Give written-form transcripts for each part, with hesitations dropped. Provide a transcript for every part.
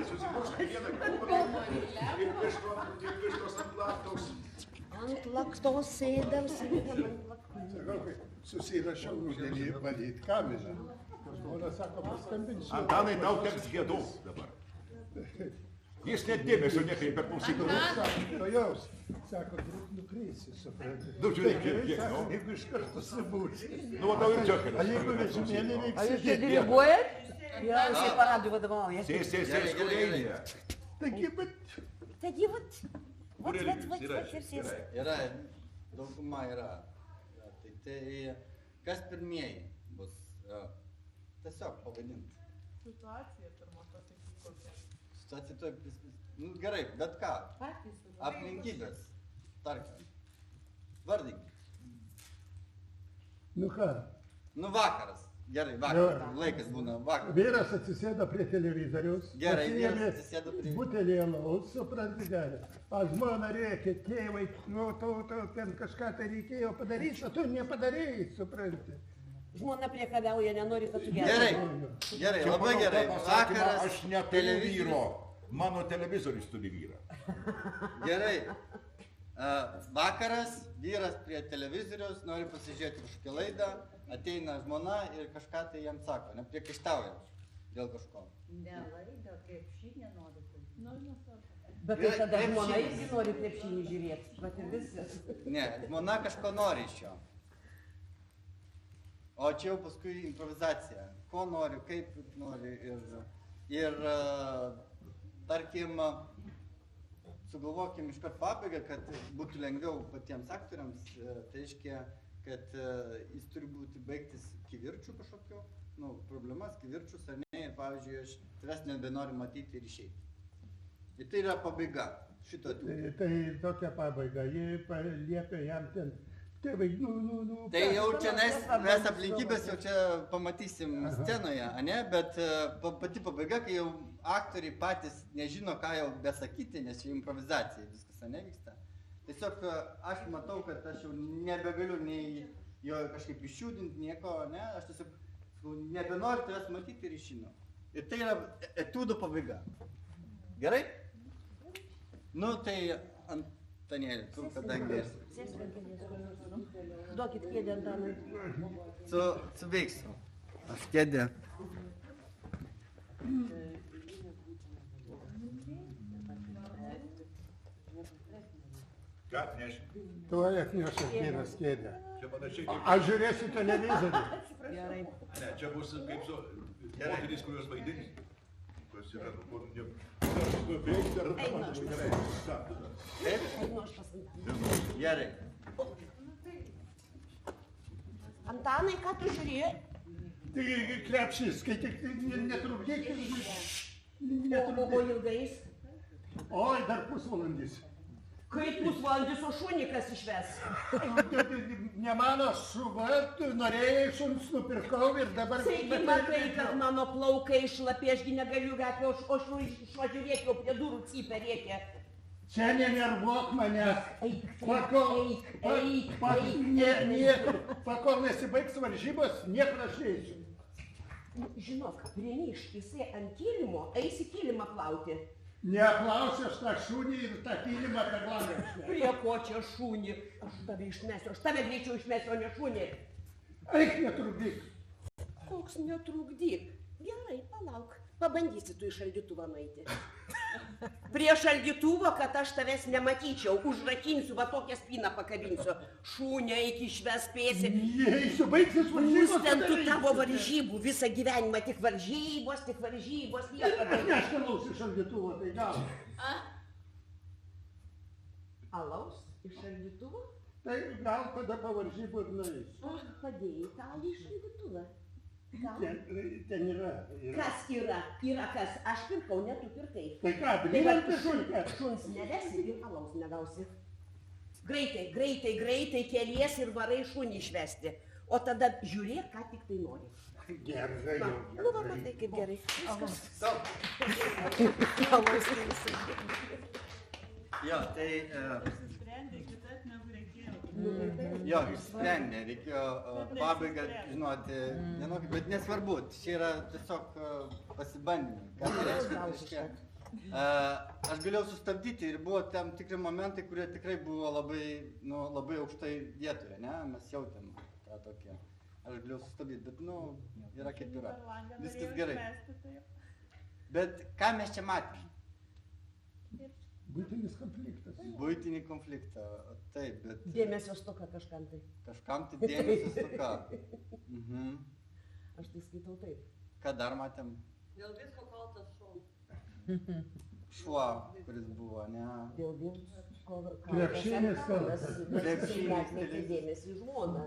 susimušti vieną kūrą ir vištos ant laktos. Ant laktos sėdam, sėdam ant laktos. Sakau, kai susirašiau rudenį valyti kamerą. Žmona sako, paskambinsiu. Antanai, tau teks gėdos dabar. Jis net dėmesio nekreipia klausytojų. Tojaus, sako, nukreisi, supranti. Nu, žiūrėk, kiek, Sako, nu. jeigu iš karto subūsi. Nu, matau ir čia A jeigu vežimėlį reiks Ar jūs čia sėdėti? diriguojat? Jo, jisai paradui vadovauja. Sės, skulėjinė. Taigi, bet Taigi, vat ir sės. Yra, dauguma yra. Tai kas pirmieji bus? Tiesiog pavadinti. Situacija pirma pasakyti kokia. Situacija tuoj, nu gerai, bet ką. Aplinkybės, tarkim. Vardink. nu ką, Nu vakaras. Gerai, Jo. vakaras. Laikas būna vakaras. vyras atsisėda prie televizoriaus, Gerai, pasiėmė vyras atsisėda prie- butelį alaus, supranti, gerai. A žmona rėkė, tėvai, nu, tu ten kažką tai reikėjo padaryti, o tu nepadarėjai, supranti. Žmona priekabiauja, nenori, kad tu Gerai, gerai. gerai, labai gerai. Vakaras, Aš neturiu vyro. Mano televizorius turi vyrą. Gerai. Vakaras, vyras prie televizoriaus, nori pasižiūrėti kažkokią laidą, ateina žmona ir kažką tai jam sako, nepriekaištauja dėl kažko. Ne laidą, krepšinį nori. Bet tai tada žmona irgi nori krepšinį žiūrėti. Vat ir viskas. Ne, žmona kažko nori iš jo. O čia jau paskui improvizacija. Ko nori, kaip nori ir tarkim, sugalvokim iškart pabaigą, kad būtų lengviau patiems aktoriams, tai reiškia, kad jis turi būti baigtis kivirčių kažkokiu, nu, problemas, kivirčius ar ne, ir pavyzdžiui, aš tavęs nebenoriu matyti ir išeiti. Ir tai yra pabaiga šito etiudo. Tai tokia pabaiga, jie liepia jam ten, tėvai, nu. Tai jau čia mes aplinkybės jau čia pamatysim scenoje, ane? Bet pati pabaiga, kai jau aktoriai patys nežino, ką jau besakyti, nes čia improvizacija viskas, ane, vyksta. Tiesiog aš matau, kad aš jau nebegaliu nei jo kažkaip išjudinti, nieko, ne? Aš tiesiog nebenoriu tavęs matyti ir išeinu. Ir tai yra etiudo pabaiga. Gerai? Nu tai Antanėlė, tu kadangi Duokit kėdę Antanui. su veiksmu. Aš kėdę. Ką atneši? Tuoj atneša vyras kėdę. Čia panašiai kaip... Aš žiūrėsiu televizorių. Gerai. Ne, čia bus kaip su moterys, kurios vaidins. Kurios yra, kur ne... Bėgti ar... Gerai. Ką tada? Taip? Einu aš pas Gerai. Antanai, ką tu žiūri? Tai krepšys, kai tik netrukdyk. O ilgais? Oi, dar pusvalandis. Kaip pusvalandis, o šunį kas išves? Ne mano šuva, tu norėjai šuns nupirkau ir dabar... Taigi matai, kad mano plaukai šlapė, ašgi negaliu gatvę, o šuo žiūrėk, jau prie durų cypia rėkia. Čia nenervuok manęs. Eik, Pakol nesibaigs varžybos, niekur aš neisiu. Žinok, prieniš, jisai ant kilimo, eisi kilimą plauti. Neaplausiu aš tą šunį ir tą kilimą per langą. Prie ko čia šunį? Aš tave išmesiu, aš tave greičiau išmesiu, o ne šunį. Eik, netrukdyk. Koks netrukdyk. Gerai, palauk. Pabandysi tu į šaldytuvą nueiti. Prie šaldytuvo, kad aš tavęs nematyčiau, užrakinsiu, va tokią spyną pakabinsiu. Šūnė iki švespėsi. Eisiu, baigsis varžybos. Nustentų tavo varžybų, visą gyvenimą tik varžybos, niekada. Aš nelaus iš šaldytuvo, tai gal. Alaus iš šaldytuvo? Tai gal tada po varžybų ir nueisiu. Padėjai talį iš šaldytuvą. Ten yra. Kas yra? Yra kas? Aš pirkau, ne tu pirkai. Tai ką, bilantį šunkę? Šuns nevesi ir alaus negausi. Greitai kelies ir varai šunį išvesti. O tada žiūrėk, ką tik tai nori. Gerai. Nu, va, matai, kaip gerai. Viskas. Jo, tai... Sprendė kitas negu reikėjo. Jo, išsprendė, reikėjo pabaigą žinoti, bet nesvarbu, čia yra tiesiog pasibandymai. Ką tai reiškia? Aš galėjau sustabdyti ir buvo tam tikri momentai, kurie tikrai buvo labai, nu, labai aukštai vietoje, ne? Mes jautėm tą tokį. Aš galėjau sustabdyti, bet, nu, yra kaip yra. Per langą Viskas norėjau gerai. išmesti, tai Bet ką mes čia matėm? Buitinis konfliktas. Buitinį konfliktą, taip, bet Dėmesio stoka kažkam tai. kažkam tai dėmesio stoka. Mhm. Aš tai skaitau taip. Ką dar matėm? Dėl visko kaltas šou. Šuo, kuris buvo, ne? Dėl visko Krepšinis kaltas. Krepšinis, Nekreipė dėmesį į žmoną.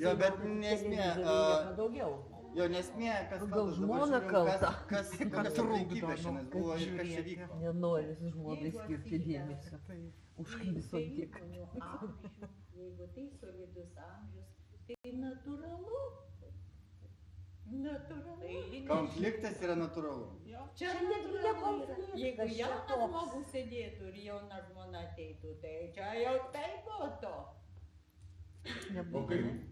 Jo, bet nesmė, Nieko daugiau. Jo, nesmė, kas Gal kaltas, dabar žmona žiūrim, kalta? kokios aplinkybės šiandien buvo ir kas čia vyko. Nenori žmonai skirti dėmesio. Užklyso tiek. Jeigu tai solidus amžius, tai natūralu. Natūralu. Konfliktas yra natūralu. jo. Čia netgi ne konfliktas, Jeigu čia jaunas toks. žmogus sėdėtų ir jauna žmona ateitų, tai čia jau taip būtų. O kaip?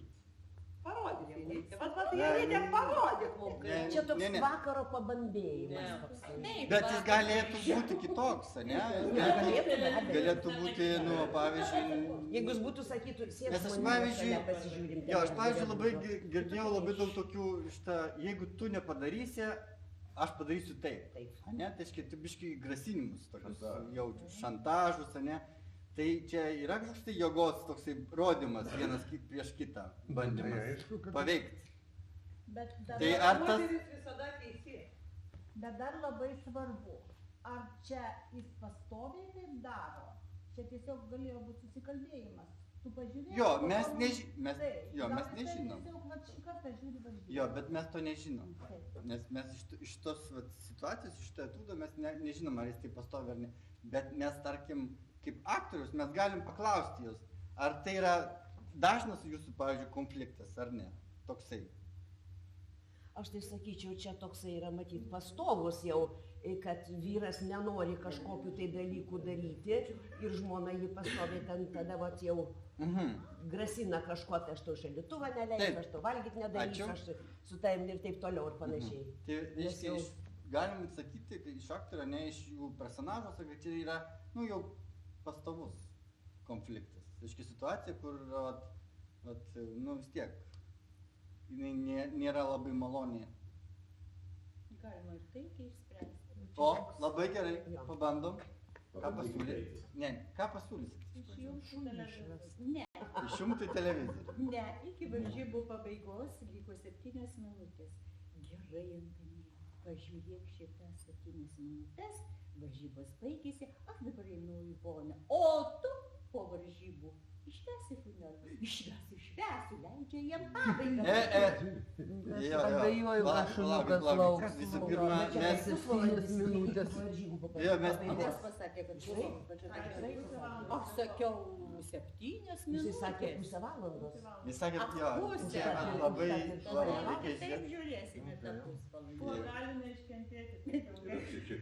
Parodyk mums. Vat reikia parodyk mums. Ne, Čia toks ne. vakaro pabambėjimas. toksai. Bet jis galėtų būti kitoks, ne? Galėtų, be abejo. Galėtų būti, nu, pavyzdžiui... Jeigu jis būtų sakytų, Nes sėsk aš, man pavyzdžiui, pasižiūrim. jo, aš, pavyzdžiui, labai girdėjau labai daug tokių, šitą, jeigu tu nepadarysi, aš padarysiu taip. Taip. Ne, tai iškai tipiškai grasinimus, tokius jaučiu, šantažus, ne? Tai čia yra kažkoks tai jėgos toksai rodymas vienas prieš kitą, bandymas aišku, kad- paveikti. Bet dar, Tai ar tas... visada teisė. bet dar labai svarbu, ar čia jis pastoviai taip daro, čia tiesiog galėjo būti susikalbėjimas. Tu pažiūrėjai. Jo, po mes to- nežinom, Taip, jo, gal mes jisai nežinom. Tiesiog vat šį kartą žiūri varžybą. Jo, bet mes to nežinom. Taip. Nes mes iš tos vat, situacijos, iš šito etiudo mes nežinom, ar jis tai pastovi ar ne. Bet mes, tarkim, kaip aktorius, mes galim paklausti jūs, ar tai yra dažnas jūsų, pavyzdžiui, konfliktas, ar ne? Toksai. Aš tai sakyčiau, čia toksai yra matyti pastovus jau, kad vyras nenori kažkokiu tai dalykų daryti ir žmona jį pastoviai ten tada vat jau Mhm. grasina kažkuo, tai aš tau šaldytuvą Taip. neleisiu, aš tau valgyti nedarysiu, Ačiū. aš su tavim ir taip toliau ir panašiai. Tai Nes reiškia, jau- galim sakyti, kad iš aktorio, ne iš jų personažo, kad čia yra, nu, jau pastovus konfliktas. Reiškia situacija, kur, nu, vis tiek, jinai nėra labai maloni. Galima ir taikiai išspręsti. O, labai gerai, Jo. pabandom. Ką pasiūlyt? Ne, ką pasiūlysit? Išjungti televizorių. Ne, Išjungti televizorių. ne, iki varžybų pabaigos liko 7 minutės. Gerai, Antanėli, pažiūrėk šitas 7 minutės, varžybos baigėsi, aš dabar einu į vonią. O tu po varžybų ištęsi finalą. Išvesiu, leidžia jam pabaigą. Jo, Abejoju, kad šuniukas lauks. Visų pirma, Čia mes... 7 minutės. varžybų po Jo, mes- pabaigos. Kas pasakė, kad gerai? Aš sakiau 7 Jisai sakė minutės. pusę valandos. Jis sakė, jo, Pusę. čia labai reikia Taip žiūrėti. žiūrėsime tą pusvalandį. Kuo gali neiškentėti taip ilgai.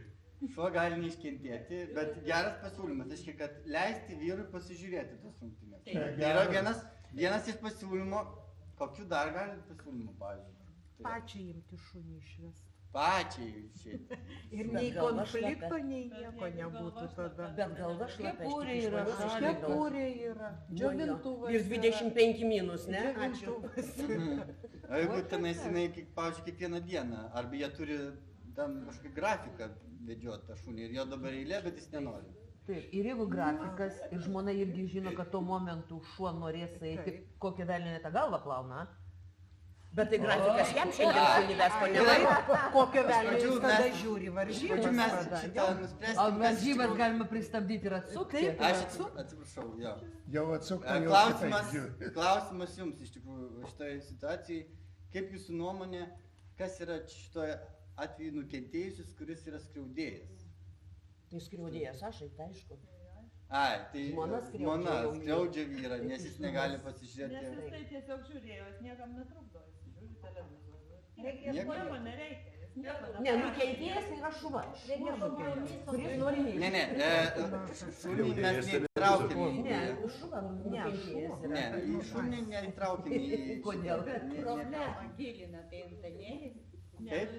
Šuo gali neiškentėti, bet geras pasiūlymas, tai reiškia, kad leisti vyrui pasižiūrėti tas rungtynes. Taip. Tai yra vienas iš pasiūlymų, kokių dar gali pasiūlymų, pavyzdžiui. Tai Pačiai imti šunį išvesti. pačiai išėti. Ir Bet nei galva konflikto, šlapia. nei nieko nebūtų tada. Bet galva šlapia. Kepurė yra, kepurė yra, džiovintuvas Ir 25 minus, ne? yra. Ačiū. O jeigu tenais jinai, pavyzdžiui, kiekvieną dieną, arba jie turi tam kažkokį grafiką vedžioti tą šunį ir jo dabar eilė, bet jis nenori. Taip, ir jeigu grafikas, ir žmona irgi žino, kad tuo momentu šuo norės eiti, kokią velnį tą galvą plauna. Bet tai grafikas jam šiandien šunives, o ne man. Kokią velnį Iš pradžių jis tada mes- žiūri Iš varžybas. pradžių mes tada. šitą O nuspręsime. varžybas galima pristabdyti ir atsukti. Aš atsiprašau, jo. Jau atsukta, jau Klausimas, kitaip žiūri. klausimas jums iš tikrųjų šitoje situacijai, kaip jūsų nuomonė, kas yra šitoje atveju nukentėjusis, kuris yra skriaudėjas? Tai skriaudėjas, aš, tai aišku. Ai, tai Žmona skriaudžia žmona jau jį. skriaudžia vyrą, nes jis negali Nes pasižiūrėti. jisai tiesiog žiūrėjo, jis niekam netrukdo, jis žiūri televizorių. Reikia Nieko. Nieko nereikia, jis nieko Ne, nukentėjęs tai yra šuva. Kuris nori Ne, mėgti. ne, šunį mes neįtraukėme į... Ne, šuva nukentėjęs Ne, yra. į šunį neįtraukėme į... Kodėl? Problemą gilina tai Antanėlis. Taip?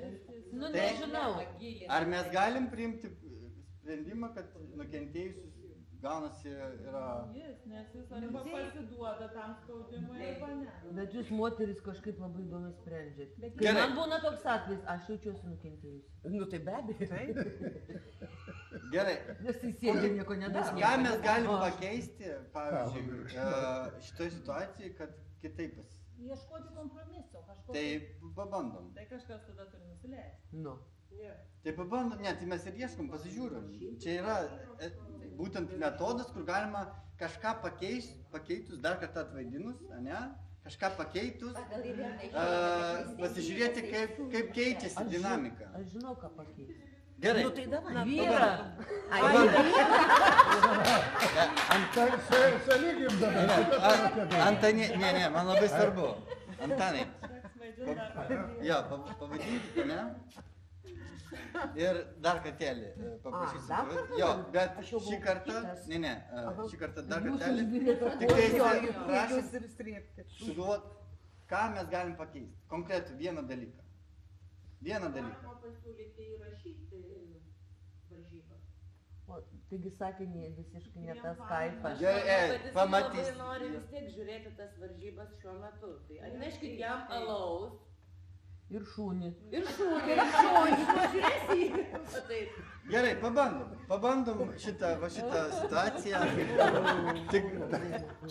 Nu, Tai- nežinau. Gilina. Ar mes galim priimti sprendimą, kad nukentėjusius gaunasi yra... Jis, nes jis arba pasiduoda tam spaudimui, arba ne. Bet jūs moteris kažkaip labai įdomiai sprendžiat. Kai Gerai. man būna toks atvejis, aš jaučiuosi nukentėjusi. Nu tai be abejo. Gerai. Nes jis sėdė nieko nedaro. Ką mes galim pakeisti, pavyzdžiui, šitoje situacijoje, kad kitaip bus? Ieškoti kompromiso, kažko. Tai pabandom. Tai kažkas tada turi nusileisti. Nu. Tai pabandom, ne, tai mes ir ieškom, pasižiūrim. Čia yra būtent metodas, kur galima kažką pakeitus, dar kartą atvaidinus, ne? Kažką pakeitus, pasižiūrėti, kaip keičiasi dinamika. Aš žinau, ką pakeisti. Gerai. Nu tai davai. Vyrą. Antai salygim dabar. Antanė, ne, man labai svarbu. Antanai, Teks vaidint dar. jo, pavadinkite, ne? Ir dar kartelį dar paprašysiu. kartą? Jo, bet Aš jau šį buvau kartą, kitas. ne, šį kartą dar Jūs kartelį. užvirėte Tik tai kojų. prašom sugalvot, ką mes galim pakeisti. Konkretų vieną dalyką. Vieną dalyką. Galima pasiūlyti įrašyti varžybas. O, taigi sakė, ne, visiškai ne tas kaifas. Gerai, pamatysim. Nori vis tiek žiūrėti tas varžybas šiuo metu. Tai atneškit jam alaus. Ir šunį. Ir šūkį, ir šūkį. Pažiūrėsi jį. Taip. Gerai, pabandom šitą situaciją. Tik,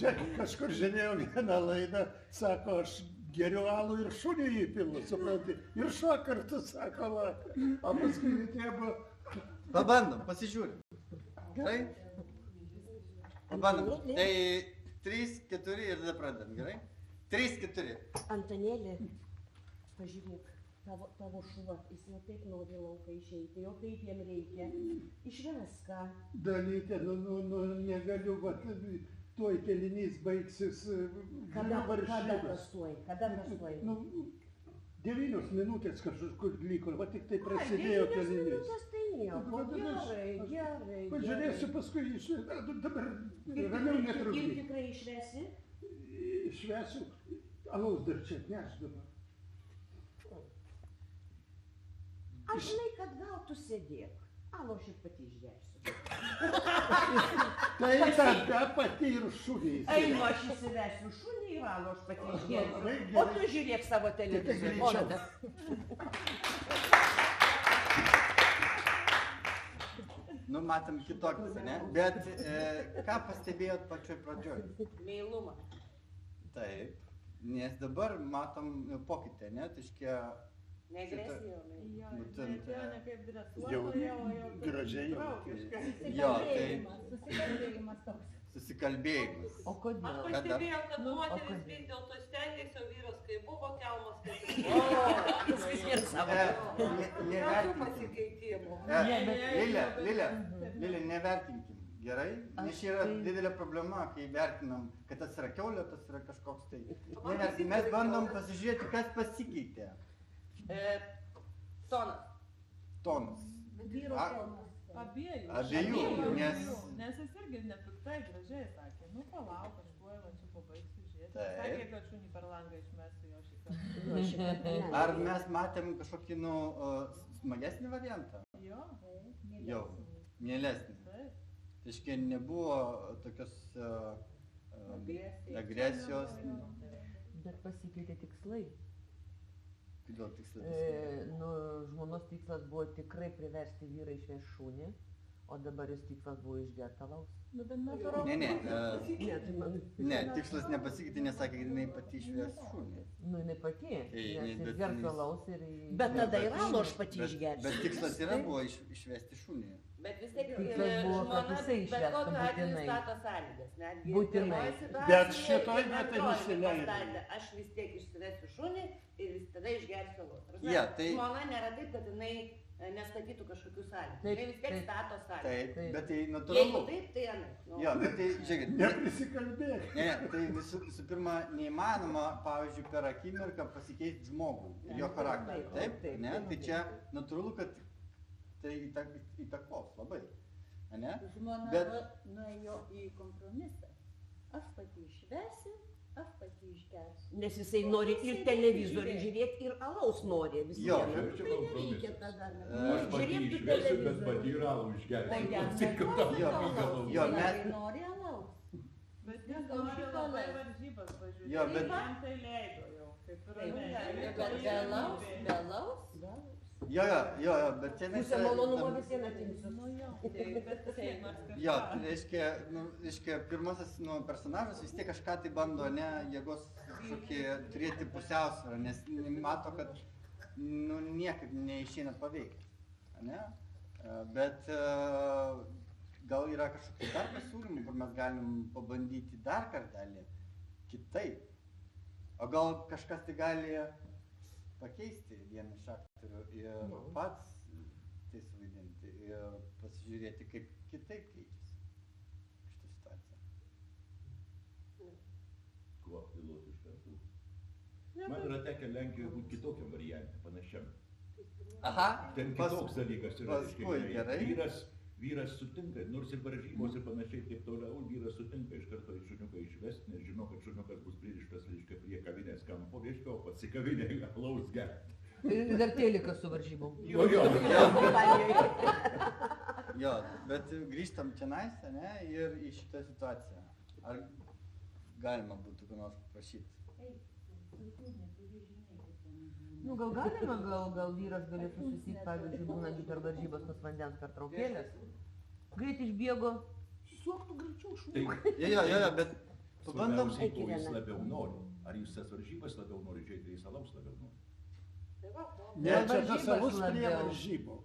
Čia kažkur žiūrėjau vieną laidą, sako, aš geriu alų ir šunį įpilu, supranti. Ir šuo kartu sako, va. O paskui reikėjo... pabandom, pasižiūrim. Gerai? Pabandom. Tai 3, 4 ir tada pradedam, gerai? 3, 4. Antanėlė, pažiūrėk, tavo šuva, jis jau taip nori lauką išeiti, jau taip jam reikia. Išvesk ką. Dalytė, negaliu, va, tuoj kelinys baigsis. Kada varžybas. kastuoj, kada kastuoj. Nu, 9 minutės kažkur liko, va tik tai prasidėjo kelinys. Tai nieko, gerai. Pažiūrėsiu paskui, dabar ramiau Ir netrukdyk. tikrai išvesi? Švesiu, alaus dar čia atneš dabar. Aš žinai, kad gal tu sėdėk. Alo, aš ir pati išgersiu. Tai tada pati ir šunį. Einu, aš įsivesiu šunį ir alo, aš pati išgersiu. Gerai, O gerai. tu žiūrėk savo televiziją. greičiau. O tada. Nu, matom kitokius, ne? Bet ką pastebėjot pačioj pradžioj? Meilumą. Taip. Nes dabar matom pokytį, ne? Taškia, Neagresija. Jo, Būtent, atėjo ne kaip Jau dresuotoja, o jau kaip gražiai jau. draugiška. jo, tai Susikalbėjimas toks. susikalbėjimas. O Aš kodėl? pastebėjau, kad Nu, o moteris kodėl? vis dėlto stengiasi, o vyras kaip buvo kelmas, kaip Jis vis vien savo. Nevertinkim. pasikeitimų. Lilė, nevertinkim. Gerai? Nes čia yra didelė problema, kai vertinam, kad tas yra kiaulė, tas yra kažkoks tai. Nevertinkim. Mes bandom pasižiūrėti, kas pasikeitė. Tonas. Tonas. Vyro A- tonas. Abiejų, nes... Nes jis irgi nepiktai gražiai sakė, nu palauk, aš tuoj va čia pabaigsiu žiūrėti. Taip. Sakė, kad šunį per langą išmesiu jo šį kartą. Ar mes matėm kažkokį, nu, smagesnį variantą? Jo, Jau, mielesnį. taip. Tai iškia nebuvo tokios agresijos. Bet pasikeitė tikslai. Kodėl tiksliai? Nu, žmonos tikslas buvo tikrai priversti vyrą išveš šunį, o dabar jos tikslas buvo išgerti alaus. Nu, bet natūralu. Ne, tikslas nepasikeitė, nes sakė, kad jinai pati išves šunį. Nu, jinai pati, nes bet išgertų jinai- alaus ir... Bet tada ir alo aš pati išgersiu. Bet tikslas yra buvo išvesti šunį. Bet vis tiek Tikslas buvo, kad žmona jisai bet išvestų kokiu atveju būtinai. stato sąlygas. Netgi Būtinai. pirmoj situacijoj Bet šitoj ir vietoj antroj nusileido. pastatė, aš vis tiek išsivesiu šunį ir tada išgersiu alaus. Ta prasme, Jo, tai- Žmona nėra taip, kad jinai nestatytų kažkokių sąlygų. Taip, Jinai vis tiek taip. stato sąlygas. Taip, bet tai Jeigu natūralu. taip, tai anaip. Nu, Jo, bet tai, žiūrėkit, Neprisikalbėk. ne, tai visų pirma, neįmanoma, pavyzdžiui, per akimirką pasikeisti žmogų ir jo charakterį. Taip, ne? Tai čia natūralu, kad tai įtakos labai. Ne? Žmona Bet- nuėjo į kompromisą. Aš pati išvesiu, Aš pati išgersiu. Nes jisai nori ir televizorių žiūrėti, ir alaus nori vis Jo. viena. Čia Tai nereikia kompromisas. tada. Aš pati Žiūrėk, tu išvesiu, bet televizorių. pati ir alų išgersiu. Tai gerai. Jo, Jo, mes- nori alaus. Bet Gal jis nori šito labai laiko. varžybas važiuoti. Jo, bet- Jam tai leido jau, kaip ir Bet Amerikoje. vėlaus? Jo, bet čia mes... Pusę malonumo visiems atimsiu. Nu jo, tai bet Seimas Jo, kažką. tai reiškia, pirmasis personažas vis tiek kažką tai bando, ne, jėgos kažkokį turėti pusiausvyrą, nes mato, kad niekaip neišeina paveikti, ne? Bet gal yra kažkokių dar pasiūlymų, kur mes galim pabandyti dar kartelį kitaip. O gal kažkas tai gali pakeisti vieną iš aktorių ir pats tai suvaidinti ir pasižiūrėti, kaip kitaip keičiasi šitą situaciją. Kvaptilotiškas. Man yra tekę Lenkijoje būti kitokiam variantui, panašiam. Aha, Ten kitoks dalykas yra. paskui gerai. Vyras sutinka, nors ir varžybos ir panašiai taip toliau, vyras sutinka iš karto šuniuką išvesti, nes žino, kad šuniukas bus pririštas, reiškia, prie kavinės kampo, reiškia, o pats į kavinę alaus gerti. Ir dar telikas su varžybom. Jo. Jo, bet grįžtam čionais, ne, ir į šitą situaciją. Ar galima būtų ko nors paprašyti? Nu, gal galima, gal vyras galėtų susitikt, pavyzdžiui, būnantį per varžybas tos vandens pertraukėlės. Greit išbėgo, suoktų greičiau šūkų. Tai Jo, bet pabandom. svarbiausiai, ko jis labiau nori. Ar jis tas varžybas labiau nori žiūrėti, ar jis alaus labiau nori. Ne, čia tas varžybas alus prie labiau. varžybų.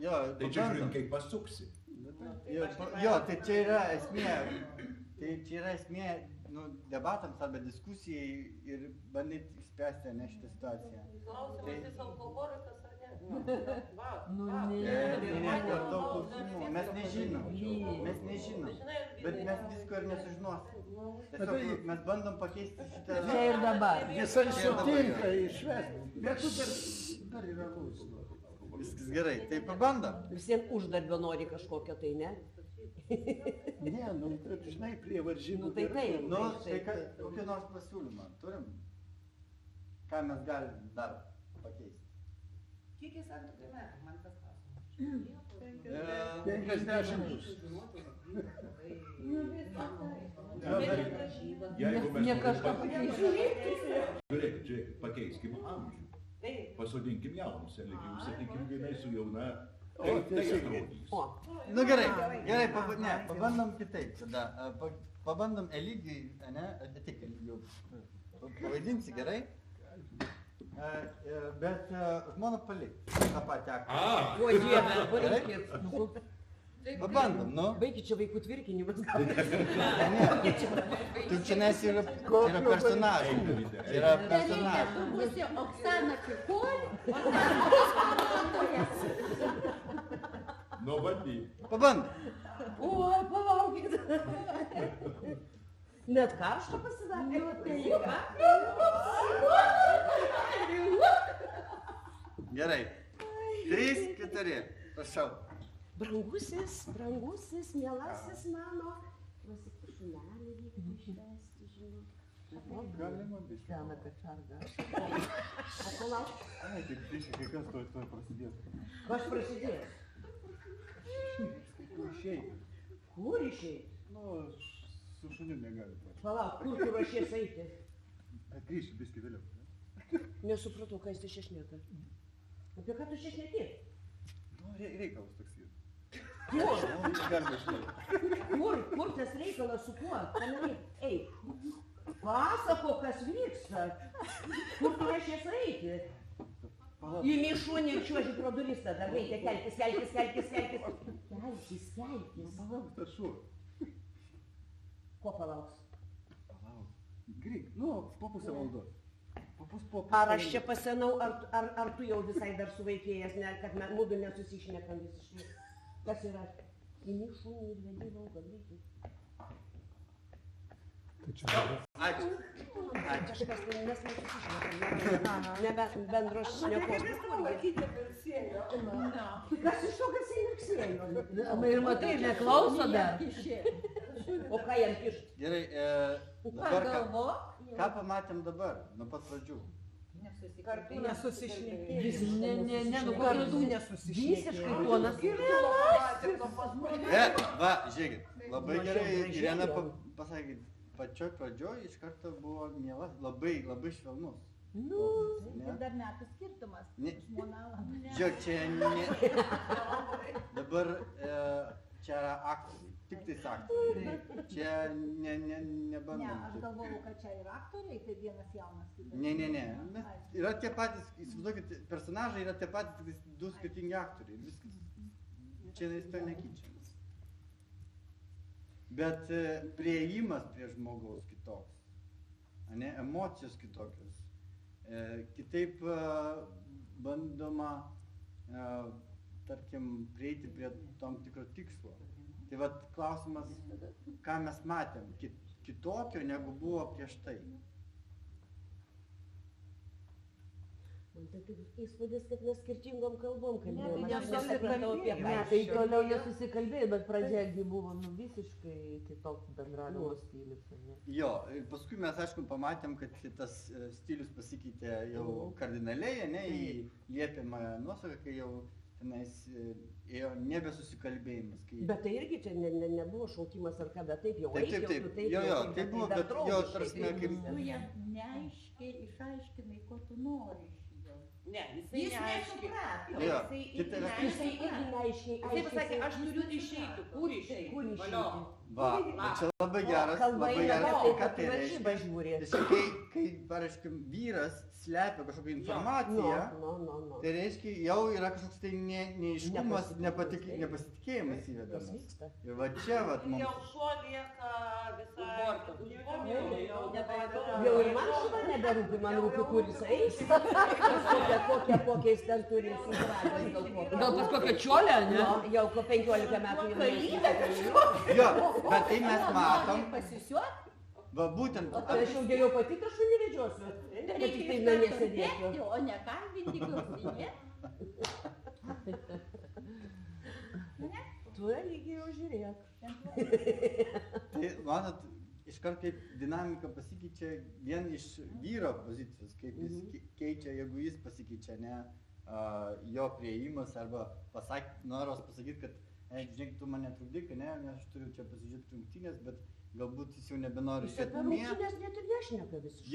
Jo, Tai čia žiūrint, kaip pasuksi. Jo, tai čia yra esmė. Tai čia yra esmė, debatams arba diskusijai ir bandyti išspręsti, ne, šitą situaciją. Klausimas, jis alkoholikas ar ne? Nu, Per daug klausimų, mes nežinom, bet mes visko ir nesužinosim. Tiesiog mes bandom pakeisti šitą... Čia ir dabar. Jisai sutinka išvesti. Bet tu dar yra alus. Viskas gerai, tai pabandom. Visiems uždarbio nori kažkokio, tai ne? Ne, taip, žinai, prie varžybų. Nu, tai taip. Kokį nors pasiūlymą turim? Ką mes galim dar pakeisti? Kiek jis santuokai metų, man tas klausimas. 50 bus. Jeigu mes Ne norim kažką pakeisti- pakeisti. Žiūrėkit, pakeiskim amžių. Pasodinkim jaunus, Eligijų, sakykim, vienai su jauna. Kaip tai atrodys? O, Nu gerai, pabandom kitaip tada. Pabandom Eligijui, ne, tik Eligijų. Pavaidinsi gerai. Bet žmoną palik tą patį aktorių. o Dieve, pareikėt. Pabandom, nu. Baikit čia vaikų tvirkinimas. Ne, tu čia nesi yra personažai. Čia yra personažai. Tu būsi Oksana Pikol, o ten Nu, bandyk. Pabandom. Oi, palaukit. Net karšto pasidarė. Gerai. 3, 4. Prašau. Brangusis, mielasis mano. Šunelį reiktų išvesti, žinot. Galima biškį. Sena kačarga. O palauk, Ai, tik biškį, kai kas tuoj prasidės. kas prasidės? Išeiti. Kur išeit? Nu, su šunim negali. Palauk, kur tu ruošies eiti? Grįšiu biškį vėliau. Nesupratau, ką jis čia šneka. Apie ką tu čia šneki? Nu, reikalas toks yra. Kur? Galima žinoti. Kur tas reikalas su kuo? Paminėk, eik. Pasako, kas vyksta. Kur tu ruošies eiti? Įmi šunį ir čiuoži pro duris tada. Reikia kelkis. Kelkis. Palauk, tas šuo. Ko palauks? Palauk. Grįk, nu, po pusę valandos. Ar aš čia pasenau, ar tu jau visai dar suvaikėjęs, kad mudu nesusišnekam visiškai? Kas yra? Įmi šunį ir vedi lauką greitai. Ačiū. Kažkas, tai mes nesusišnekam. Nebe bendros šnekos. Kas iš to, kas įmirksėjo? Ir matai, neklauso dar. O ką jam kišt? Gerai, dabar Pagalvok, ką pamatėm dabar, nuo pat pradžių? nesusikalbėti. Ne, nu Kartu visiškai ponas. Va, žiūrėkit, labai Mažiau gerai, gražiai Irena gal. pasakė, pačioj pradžioj iš karto buvo mielas, labai švelnus. Nu, Ne? Ir dar metų skirtumas. Ne. Žmona. Žiūrėk, čia ne... Dabar čia yra aktoriai, tik tais aktoriai. Čia Ne, nebandom. aš galvojau, kad čia ir aktoriai, tai vienas jaunas kitas. Ne. Mes, yra tie patys, įsivaizduokit, personažai yra tie patys, tik du skirtingi aktoriai. Viskas. Čia jis to nekeičia. Bet priėjimas prie žmogaus kitoks. Ane, emocijos kitokios. Kitaip bandoma, tarkim, prieiti prie tam tikro tikslo. Tai vat klausimas, ką mes matėm, kitokio negu buvo prieš tai. Man tai taip įspūdis, kad mes skirtingom kalbom kalbėjom. tai Aš nesupratau apie ką. ne, tai toliau nesusikalbėjai, bet pradžiagi buvo visiškai kitoks bendravimo stilius. Ne? Jo, ir paskui mes aišku pamatėm, kad tas stilius pasikeitė jau kardinaliai, ne, į liepiamąją nuosaką, kai jau tenais ėjo nebesusikalbėjimas. Bet tai irgi čia nebuvo šaukimas ar ką, bet taip jau Taip, eik, jau tu taip jo, jau taip, tai buvo, dar bet jo, draugiškai, tarsi, tai kaip... Tu jam neaiškiai išaiškinai, ko tu nori iš jo. Ne, jisai Jis neaiškiai. nesuprato. Jo, Jisai kita irgi vertus- Jisai irgi neaiškiai. Jisai pasakė, aš turiu išeiti. Kur išeiti? Kur išeiti? Valio. Va, čia labai geras, Kalba labai eina geras, apie tai, ką kad tai varžybą reiškia. žiūri. Tiesiog, kai pareiškim, vyras slepia kažkokią informaciją, No. tai reiškia, jau yra kažkoks tai neaiškumas, Nepasitikėjimas. nepasitikėjimas Kas įvedamas. vyksta? Ir va čia, va, Jau mums... šuo lieka visai. Jau Jau ir man šuva neberūpi, man rūpi, kur jis eis. Kokią jis ten turi įsivaizduoti. Gal pas kokią čiolę, ne? Jau po 15 metų jau Jo, bet tai mes matom, Pasisiuot? va būtent, Tai aš jau geriau pati tą šunį vedžiosiu. Kad tik tai namie sėdėsiu. O ne kalbinti klausinė. Tu lygiai jau žiūrėk. tai, matot, iškart kaip dinamika pasikeičia vien iš vyro pozicijos, kaip jis keičia, jeigu jis pasikeičia, ne, jo priėjimas arba noras pasakyti, kad, žinai, tu mane trukdyk, ne, nes aš turiu čia pasižiūrėti rungtynės, bet galbūt jis jau nebenori Jis žiūrėti apie namie. rungtynes net ir nešneka visiškai.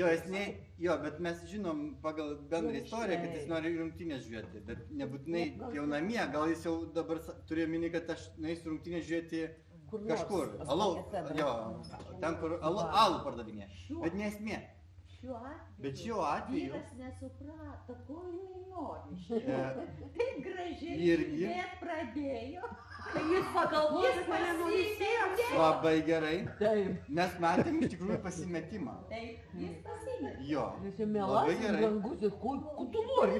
Jo, bet mes žinom pagal bendrą istoriją, kad jis nori rungtynės žiūrėti, bet nebūtinai jau namie, gal jis jau dabar turėjo minį, kad aš nueisiu rungtynės žiūrėti Kur nors, kažkur, pas alų, kokią febrą. jo, ten kur alų pardavinė, bet nesmė. Šiuo Bet atveju šiuo atveju vyras nesuprato, ko jinai nori. e, Taip gražiai Irgi. kalbėt pradėjo. Kai jis pagalvoja, Jis kad mane nuvisėjo. pasimetė. labai gerai, Taip. mes matėm iš tikrųjų pasimetimą. Taip, jis pasimetė. Jo, Jis labai melasis, gerai. brangusis, ko tu nori?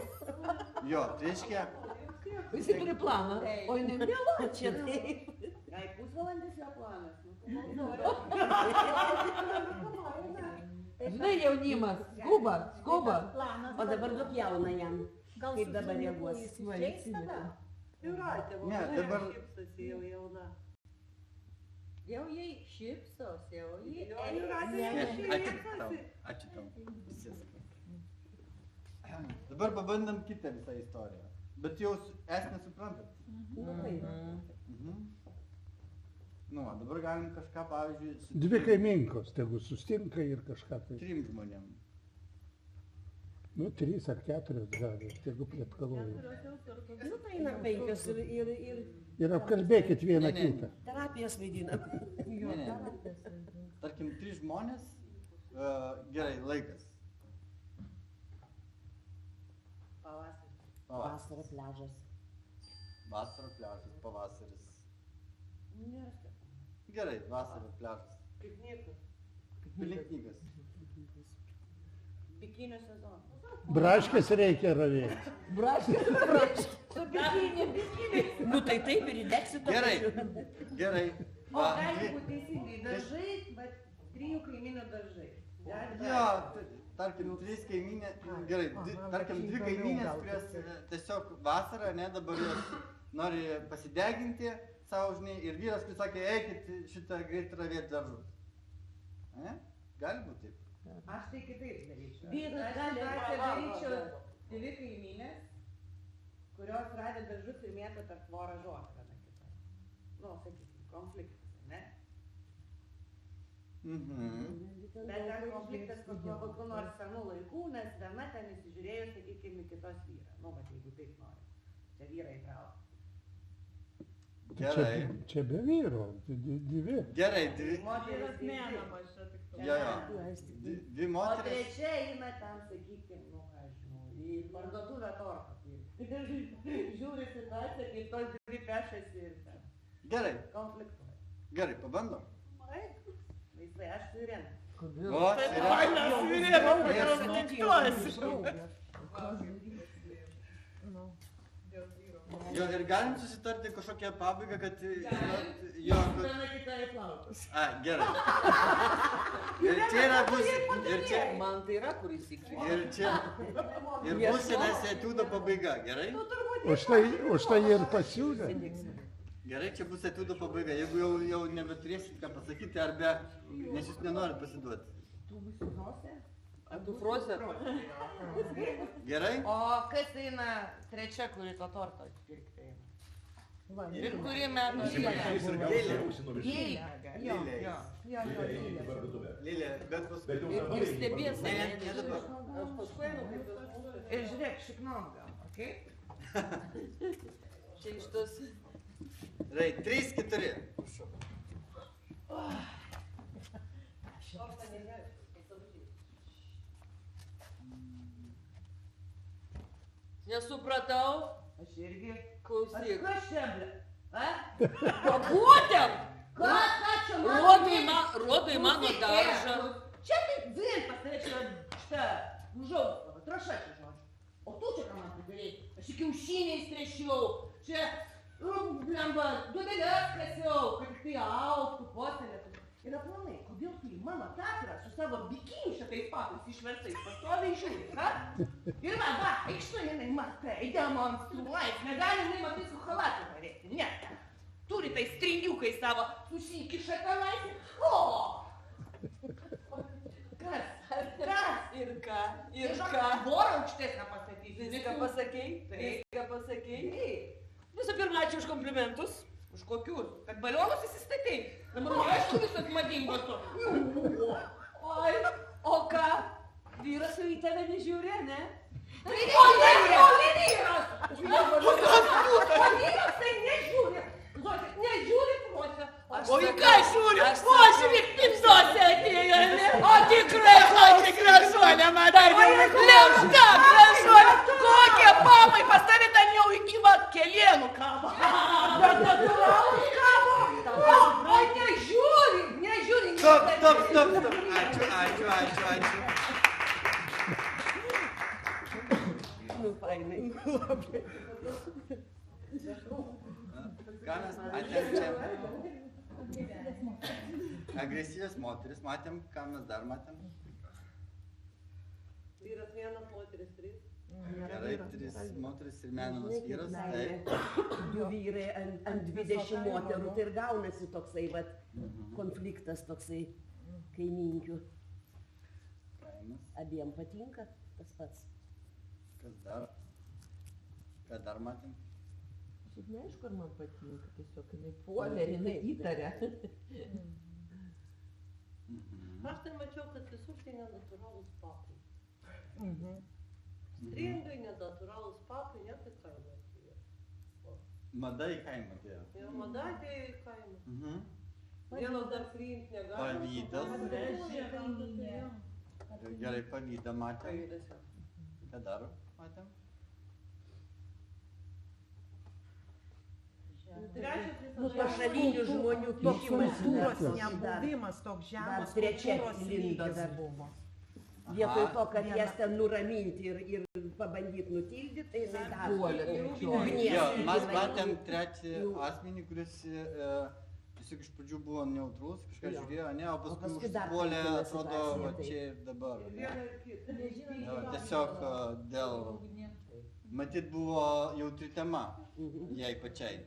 Jo, tai reiškia, Jis turi planą, o jinai mela čia. Gai pusvalandis jo planas. Žinai, jaunimas, skuba. O dabar duok jauną jam. Gal Kaip dabar reaguos? išleis tada? Jūratė, Ne, dabar- šypsosi jau jauna. Jau jai šypsos, jau jai Jo, eina. Jūratė, ne, ačiū šypsosi. tau, ačiū tau. Viskas. Dabar pabandom kitą visą istoriją. Bet jau esmę suprantat. Nu, taip. Mhm. Nu, va, dabar galim kažką, pavyzdžiui, su Dvi kaiminkos, tegu sustinka ir kažką tai. trim žmonėm. Nu, 3 ar 4 gali, tegu plėtkaloja. Nu, tai eina 5 ir Ir apkalbėkit vieną Ne, ne. kitą. terapijas vaidina. Ne. Tarkim, 3 žmonės, gerai, laikas. Pavasaris. Vasara pliažas. Vasara, pliažas, pavasaris. Ne, Gerai, vasara, pliažas. piknikas. Piknikas. Bikinio sezonas. Braškės reikia ravėti. Braškės. Nu, tai taip ir įdegsi to. Gerai, gerai. O Va, gali dvi- būti teisingai daržai, bet 3 kaimynų daržai. Jo, tarkim, 3 kaiminės, gerai, tarkim, 2 kaiminės, kurios tiesiog vasarą, ne, dabar jos nori pasideginti, savo, žinai, ir vyras, kuris sakė, eikit šitą greit ravėti daržus. Ne? Gali būti taip. Aš tai kitaip daryčiau. Vyras gali daryčiau dvi kaimynės, kurios radė daržus ir mėto per tvorą žolę viena kitą. Nu, sakykim, konfliktas, ne? Bet dar konfliktas kokiu nors senų laikų, nes viena ten įsižiūrėjo, sakykime, kitos vyrą. Nu, bet jeigu taip nori. Čia vyrai traukia. Gerai. Čia be vyro, dvi. Gerai, dvi. Moteris mėnamas čia tik to. Jo. Dvi O moteris. trečia eina ten, sakykime, nu, ką aš žinau, į parduotuvę tortą. Žiūri situaciją, kaip tos dvi pešasi ir ten. Gerai. Konfliktuoja. Gerai, pabandom. Laisvai, aš su Irena. Kodėl? O, Jo, ir galim susitarti kažkokią pabaigą, kad... Jo, Viena kita į plaukus. A, gerai. Ir čia yra bus... Ir čia... Man tai yra, kur įsikėlė. Ir čia... Ir bus tenais etiudo pabaiga, gerai? Už tai ir pasiūlė. Gerai, čia bus etiudo pabaiga. Jeigu jau nebeturėsit ką pasakyti, arba... Nes jūs nenorit pasiduoti. Tu būsi frose? A tu frose? Gerai? O kas eina trečia, kuri to torto pirkti eina? Ir kuri metų Lilė, bet paskui... Ir stebės, Ne, dabar. aš paskui einu kaip tas mūsų. Ir žiūrėk, šiknom gal, okei? Čia iš tos... Gerai, 3-4. Nesupratau. Aš irgi. Klausyk. Kas čia, ble? O būtent! Ką čia man? Rodai mano daržą. Čia taip vien pas tave čia šitą užaugstava, traša čia žodžiu. O tu čia ką man padarėjai? Aš į kiaušiniais trešiau, čia, blemba, duodelės kasiau, kad tik tai augtų, puoselėtų. Ir aplamai, kodėl tu į mano teatrą su savo bikiniu šitais papais išverstais pastoviai žiūri, ha? Ir va, eikš tu jinai matai, demonstruoja, negali jinai matai su chalatu norėti, ne. Turi tai stringiukai savo, susikiša tenais. O! Kas? Kas? Ir ką? Ir ką? Vorą aukštesnę pasakysi. Viską pasakei? Viską pasakei? Visų pirma, ačiū už komplimentus. Už kokius? Kad balionus įsistatei? Dabar aišku visas madingos to. Oi, o ką? Vyras jau į tave nežiūrė, ne? O vyras! O vyras tai nežiūri. Nežiūri protą. O į ką žiūri? O žiūrėk, pipsose atėjo, ne? O tikrai, gražuolė, matai. Lėmšta, gražuolė. Kokie papai pas tave ten jau iki vat kelienų kabo. Bet natūralų kabo. O nežiūri. Stop. Ačiū. Nu, fainai. Ką mes matėm čia? Agresyvios moteris matėm, ką mes dar matėm? Vyras vienas, moteris trys. Gerai, 3 moteris ir menamas vyras. Taip. Du vyrai ant 20 moterų, tai ir gaunasi toksai, vat, konfliktas toksai kaiminkių. Abiem patinka tas pats. Kas dar? Ką dar matėm? Šiaip neaišku, ar man patinka, tiesiog jinai puolė ir jinai įtarė. Aš tai mačiau, kad visur tai nenatūralūs papai. Stringai, nenatūralūs papai, ne tai kaimą atėjo. Mada į kaimą atėjo. Ir mada atėjo į kaimą. Vieno dar priimti negali. Pavydas. Gerai, pavydą matėm. Pavydas jau. Ką dar matėm? Nu, pašalinių žmonių kišimas Kultūros dar nebuvimas toks žemas, trečia kultūros lindo lygis dar. buvo. Vietoj to, kad jas ten nuraminti ir pabandyti nutildyti, tai jinai dar Puolė trečioji. Jo, mes matėm trečią asmenį, kuris tiesiog iš pradžių buvo neutrus, kažką žiūrėjo, ne, o paskui dar užpuolė, pakeitė atrodo, situaciją, va taip. čia ir dabar. Ne? Vieną ir kitą. Jo, tiesiog dėl... matyt buvo jautri tema jai pačiai.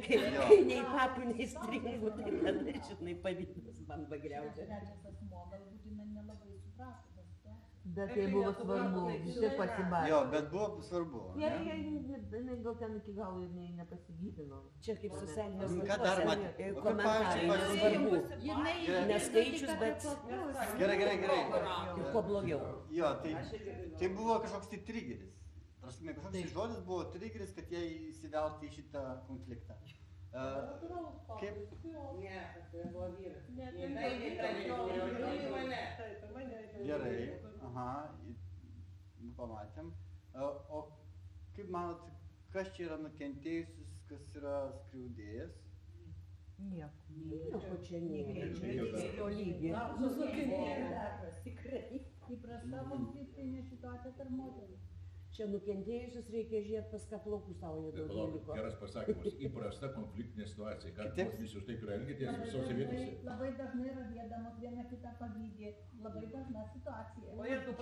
Kai nei papų, nei stringų, tai tada, žinai, pavydas man bagriausia. Trečias asmuo galbūt jinai nelabai suprato tą situaciją. Bet tai buvo svarbu, visi pasibarė. Jo, bet buvo svarbu. Jie gal ten iki galo ir nepasigydino. Čia kaip socialinės Ką dar matė? komentarai svarbu. Ne skaičius, bet Gerai. ir kuo blogiau. Jo, tai buvo kažkoks tai trigeris. Prasme, kažkoks tai žodis buvo trigeris, kad jie įsivelti į šitą konfliktą. Kaip? Ne, tai buvo vyras. Gerai, aha, pamatėm. O kaip manot, kas čia yra nukentėjusis, kas yra skriaudėjas? Nieko čia nėra. Čia lygiai. Tikrai. Įprasta konfliktinė situacija tarp moterų. Čia nukentėjusius reikia žiūrėti, pas ką plaukų savo nedaugėj liko. Geras pasakymas, įprasta konfliktinė situacija. Ką visi už taip ir elgitės visose vietose? Labai dažnai ravėdamos viena kitą pavydį. Labai dažna situacija.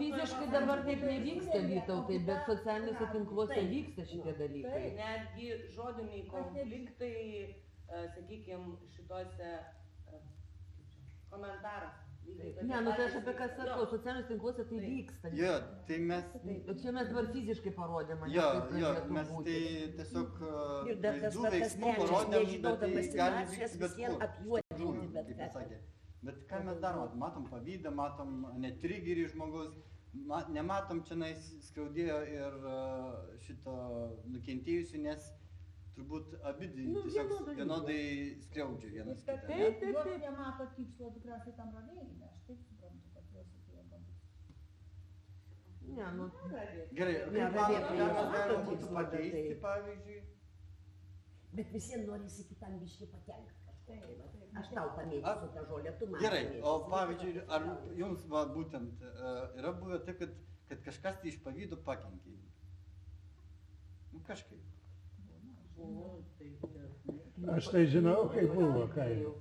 Fiziškai dabar taip nevyksta, Vytautai, bet socialiniuose tinkluose vyksta šitie dalykai. Netgi žodiniai konfliktai, sakykime, šitose komentaruose. Ne, nu tai aš apie ką sakau, socialiniuose tinkluose tai vyksta. Jo, tai mes... Čia mes dabar fiziškai parodėme. Jo, mes tai tiesiog Ir dar tas vaizdų va, tas veiksmų trečias, parodėm, bet tai nežinodamas gali situacijos, vykti bet visiem kur. apjuodinti bet Kaip ką. pasakė. Bet ką mes darom? Matom pavydą, matom netrigerį žmogus, nematom čia skriaudėjo ir šito nukentėjusių, nes turbūt abidvi tiesiog vienodai skriaudžia vienas kitą. Taip. Jos nemato tikslo tikriausiai tam ravėjime. Aš taip suprantu, kad jos atėjo galbūt. Ne, nu... Gerai, kaip manot, ką mes galim būtų pakeisti, pavyzdžiui? Bet visiems norisi kitam biškį pakenkti. Aš tau pamėtysiu tą žolę, tu man. Gerai, o pamėtysi. pavyzdžiui, ar jums va, būtent yra buvę taip, kad kažkas tai iš pavydo pakenkė? Nu kažkaip. Aš tai žinau, kaip buvo kaime.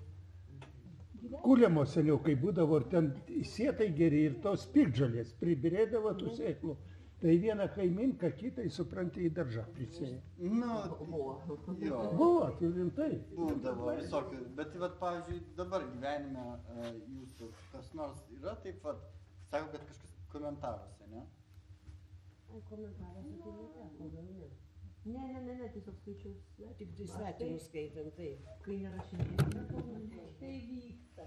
Kūliamo seniau, kai būdavo, ir ten sėtai geri ir tos piktžolės pribirėdavo tų sėklų. Tai vieną kaiminką, kitai, supranti, į daržą prisėjo. Nu, jo. Buvo, tai rimtai. Būdavo visokių, bet vat, pavyzdžiui, dabar gyvenime jūsų kas nors yra taip pat, sako, kad kažkas komentaruose, ne? Ai, komentaruose tai neteko, gal ne. Ne, tiesiog skaičiau. Tik tai svetimus skaitant, taip. Kai nerašinėjau. Tai vyksta.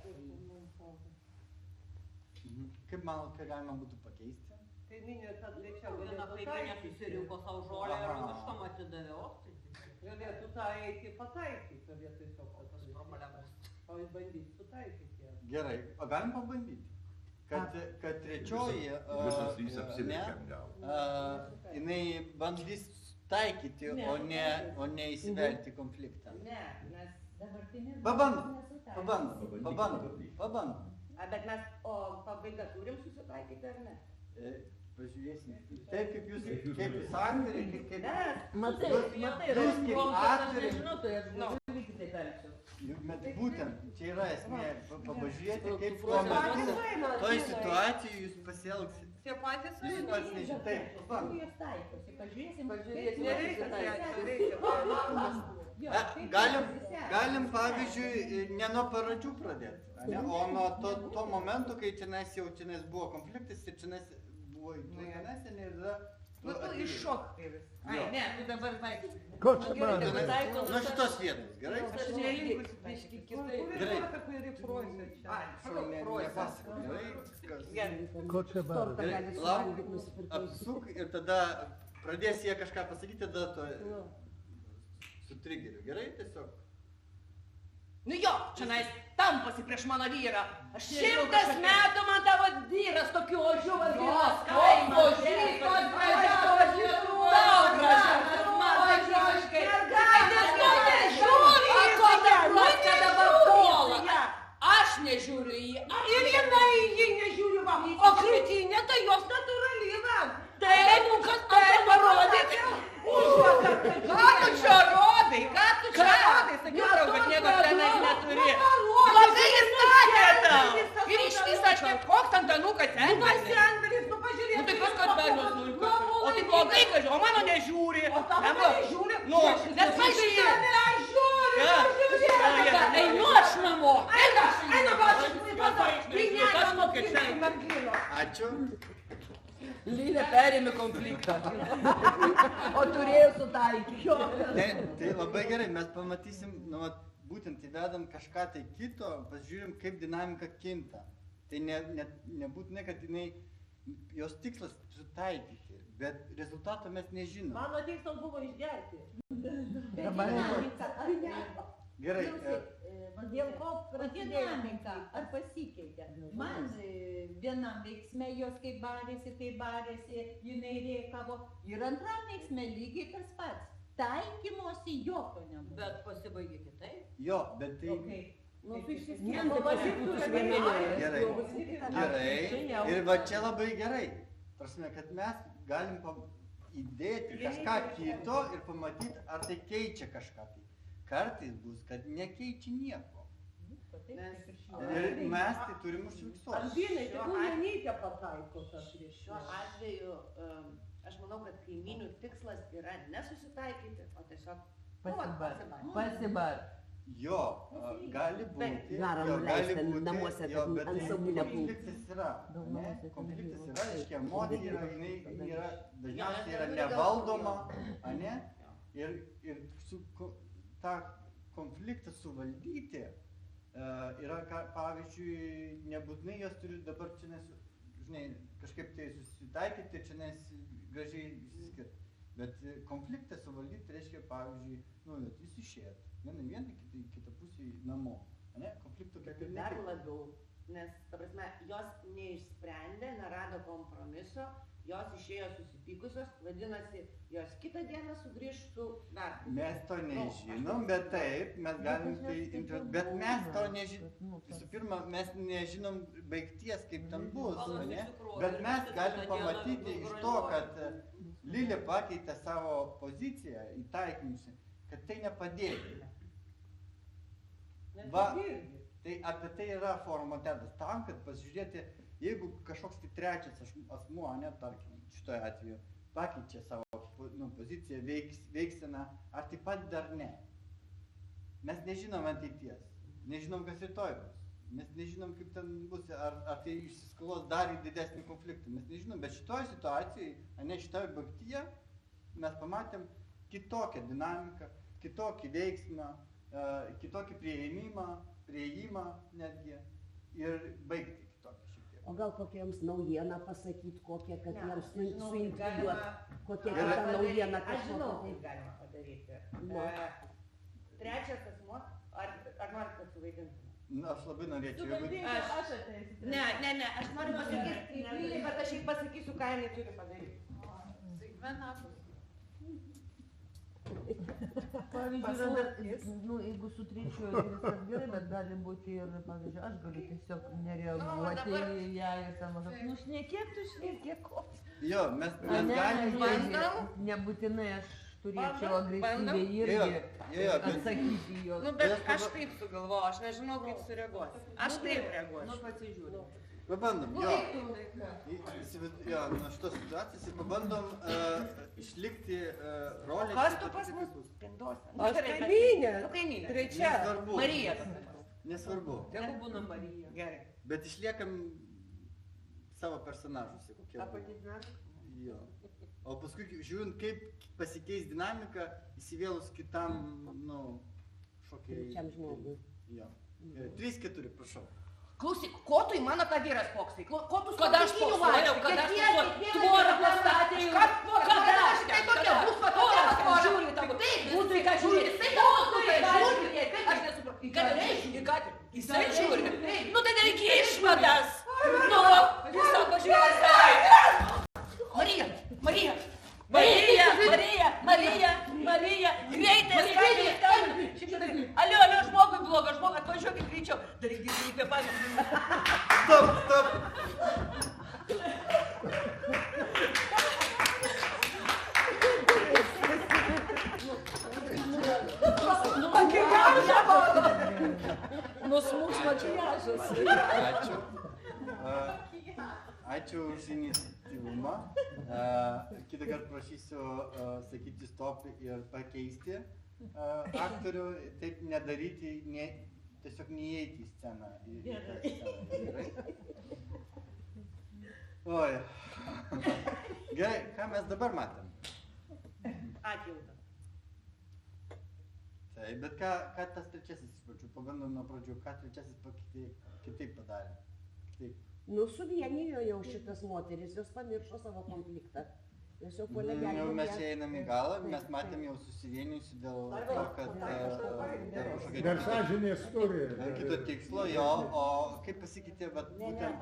Kaip manot, ką galima būtų pakeisti? Kaimynė, tad greičiau galėtų susirinko savo žolę ir kažkam atidaviau. Galėtų tą eiti pataikyti, vietoj to, tas problemas. O jis bandys sutaikyti. Gerai, o galim pabandyti? Kad trečioji, Visos trys apsiverkiam gal. jinai bandys taikyti, o ne įsivelti konfliktą. Ne, nes Dabartinės Pabandom. bet mes, o pabaigą turim susitaikyti ar ne? Pažiūrėsim. Taip kaip jūs aktoriai, kaip... Matai, jūs kaip aktoriai. Nežinau, tai aš galiu lygiai taip elgsiu. Būtent, čia yra esmė, pažiūrėti, kaip tuo metu, toj situacijai jūs pasielgsit. Tie patys Jūs pats nežinot. Taip, pabandom. Jūs taikosi, pažiūrėsim. Galim, pavyzdžiui, ne nuo pradžių pradėti, o nuo to momento, kai čionais jau buvo konfliktas ir čionais buvo įtūjenėse ir yra... Nu, tu iššok. Ai, ne, tu dabar vaikai. Ko čia man? Nuo šitos vietos, gerai? Aš nelinkus biški kitaip. Gerai. Nepasakau, Gerai? Ko čia man? Tortą gali suvalgyti, Lauk, nusipirkti. apsuk ir tada pradės jie kažką pasakyti, tada to su trigeriu. Gerai, tiesiog? Nu jo, čionais tampasi prieš mano vyrą. 100 metų man tavo vyras tokiu ožiu vadžios kaimo. Ožykos gražios Lietuvos. Tau gražios, man gražiškai. Nes tu nežiūri į kokią plotkę dabar puola. Aš nežiūriu į jį. Ir jinai jį nežiūri va. O kritinė tai jos natūrali va. Taip, kas tai parodyti? Ką tu čia rodai? Ką tu čia rodai? Sakiau, kad nieko tenais neturi. Labai jis sakė tau. Ir iš viso čia koks ant danų blogai, kad o mano nežiūri. O tavo nežiūri? Nu, nes mažyje. Einu aš namo. Eina, Ačiū. Lylė perėmė konfliktą. O turėjau sutaikyti. Tai labai gerai, mes pamatysim, nu, vat, būtent įvedam kažką tai kito, pasižiūrim, kaip dinamika kinta. Tai nebūtinai, kad jos tikslas sutaikyti, bet rezultato mes nežinom. Mano tikslas buvo išgerti. Gerai. Dėl ko prasidėjo dinamika, ar pasikeitė? Man vienam veiksme jos kaip barėsi, jinai rėkavo. Ir antram veiksme lygiai tas pats. Taikymosi jokio nebuvo. Bet pasibaigė kitaip. Jo, bet tai... Gerai. Ir va čia labai gerai. Prasme, kad mes galim įdėti kažką kito ir pamatyti, ar tai keičia kažką tai. Kartais bus, kad nekeičia nieko. Ir mes tai turim užfiksuoti. Albinai, tu nereikia pataiko tas prieš. Šiuo atveju, aš manau, kad kaimynių tikslas yra nesusitaikyti, o tiesiog Pasibar. Jo, gali būti. Namuose, jo, bet ant saugių nebūtų. Konfliktas yra, reiškia, emocija yra, dažniausiai yra nevaldoma, ane? Ir tą konfliktą suvaldyti yra, pavyzdžiui, nebūtinai jos turi dabar čia kažkaip tai susitaikyti, čia gražiai išsiskirti. Bet konfliktą suvaldyti reiškia, pavyzdžiui, jūs išėjot. Vieną, kitą pusę namo. Konflikto kaip ir dar labiau, nes, ta prasme, jos neišsprendė, nerado kompromiso, jos išėjo susipykusios, vadinasi, jos kitą dieną sugrįž su darbu. Mes to nežinom, bet taip, mes galim tai bet mes to nežinom. Visų pirma, mes nežinom baigties, kaip ten bus, ne? Bet mes galim pamatyti iš to, kad Lylė pakeitė savo poziciją į taikymusi, kad tai nepadėjo. Va, tai apie tai yra formatetas tam, kad pasižiūrėti, jeigu kažkoks tai trečias asmuo, tarkim, šitoje atveju, pakeičia savo poziciją, veiksena, ar taip pat dar ne. Mes nežinom ateities, nežinom, kas rytoj bus, mes nežinom, kaip ten bus, ar tai išsiskalos dar į didesnį konfliktą, mes nežinom, bet šitoje situacijoje, šitoje baigtyje, mes pamatėm kitokią dinamiką, kitokį veiksmą, kitokį prieėjimą netgi ir baigti kitokį šiek tiek. O gal kokiems naujieną pasakyti, kokią, kad jiems suintriguot, kokia kita naujiena kažkokia. Aš žinau, tai kaip galima padaryti. Trečias asmuo, ar norit, kad suvaidintume? Aš labai norėčiau. Ne, aš noriu pasakyti, bet aš jai pasakysiu, ką jinai turi padaryti. Pavyzdžiui, jeigu sutričiu, viskas gerai, bet gali būti ir, pavyzdžiui, aš galiu tiesiog nereaguoti į ją ir ten maždaug, šnekėk, Jo, mes galim... Nebūtinai aš turėčiau agresyviai irgi atsakyti jos. Bet aš taip sugalvoju, aš nežinau, kaip sureaguosiu. Aš taip reaguosiu. Pasižiūrėjau. Pabandom, jo, nuo šitos situacijos ir pabandom išlikti rolės. Kas tu pas mus spinduose? Aš kaimynė. Trečia. Marija. Nesvarbu. Tegu būna Marija. Gerai. Bet išliekam savo personažuose. Ta pati dinamika? Jo. O paskui žiūrint, kaip pasikeis dinamika, įsivėlus kitam, šokiai. Trečiam žmogui. Jo. 3-4, prašau. Klausyk, ko tu į mano tą vyrą spoksai? Ko tu Kada aš spoksojau, kada aš tvorą pastatė jau. Kada aš tai tokia, bus tokia tvora. Žiūri tavo. Taip, būtų į ką žiūri. Jisai tavo žiūri. Aš nesuprantu. Kada žiūri, ką? Jisai žiūri. Nu tai reikia išvadas. Visą pažiūrės. Marija, greitai, Alio, žmogui bloga, atvažiuokit greičiau. Darykit įkvėpavimą. Stop! Nusmuks makiažas. Ačiū už iniciatyvumą. Kitą kartą prašysiu sakyti stop ir pakeisti aktorių, taip nedaryti, tiesiog neįeiti į sceną. Gerai. Oi. Gerai, ką mes dabar matėm? Atjautą. Taip, bet ką tas trečiasis iš pradžių, pabandom nuo pradžių, ką trečiasis kitaip padarė? Kitaip. Nu, suvienijo jau šitas moteris, jos pamiršo savo konfliktą. Jos jau puolė gelbėti. Mes čia einam į galą, mes matėm jau susivienijusi dėl to, kad Dar sąžinės turi. dėl kito tikslo, jo, o kaip pasikeitė, vat, būtent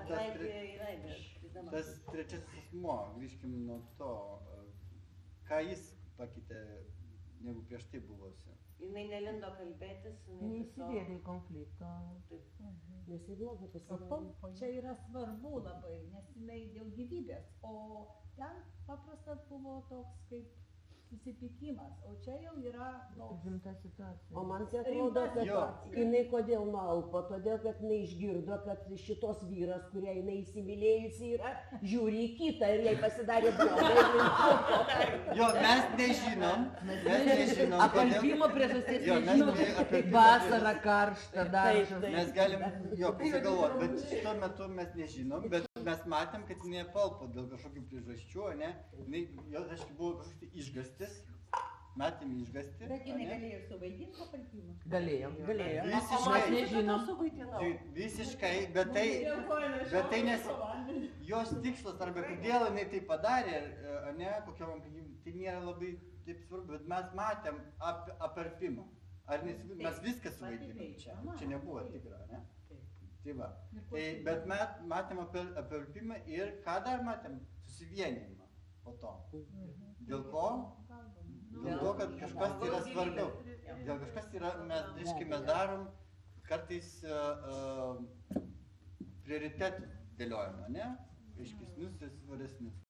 tas trečiasis asmuo, grįžkim nuo to, ką jis pakeitė, negu prieš tai buvusi. Jinai nelindo kalbėtis, neįsivėlė į konfliktą. Nes į blogą pasidarė. Čia yra svarbu labai, nes jinai dėl gyvybės, o ten paprastas buvo toks kaip susipykimas, o čia jau yra toks. Rimta situacija. O man tai atrodo, kad jinai kodėl nualpo, todėl kad jinai išgirdo, kad šitos vyras, kurią jinai įsimylėjusi yra, žiūri į kitą ir jai pasidarė blogai. Jo, mes nežinom, kodėl. Apalpimo priežasties Jo, nežinom, kaip vasara karšta, dažas. Mes galim, jo, pasigalvoti, bet šito metu mes nežinom, bet mes matėm, kad jinai apalpo dėl kažkokių priežasčių, ne? Jinai, jo, aišku, buvo kažkoks išgastis, matėm išgastį. Bet jinai galėjo ir suvaidinti apalpimą. Galėjo. Visiškai. Mes nežinom. Visiškai, bet tai nes jos tikslas, arba kodėl jinai tai padarė, ne, kokiam aplinkybėm, tai nėra labai taip svarbu, bet mes matėm apalpimą. Mes viską suvaidinom čia, čia nebuvo tikra, ne? Tai va. Bet matėm apalpimą ir ką dar matėm? Susivienijimą po to. Dėl ko? Dėl to, kad kažkas tai yra svarbiau. Dėl kažkas yra, mes darom kartais prioritetų dėliojimą, ne? Aiškesnius ir svaresnius.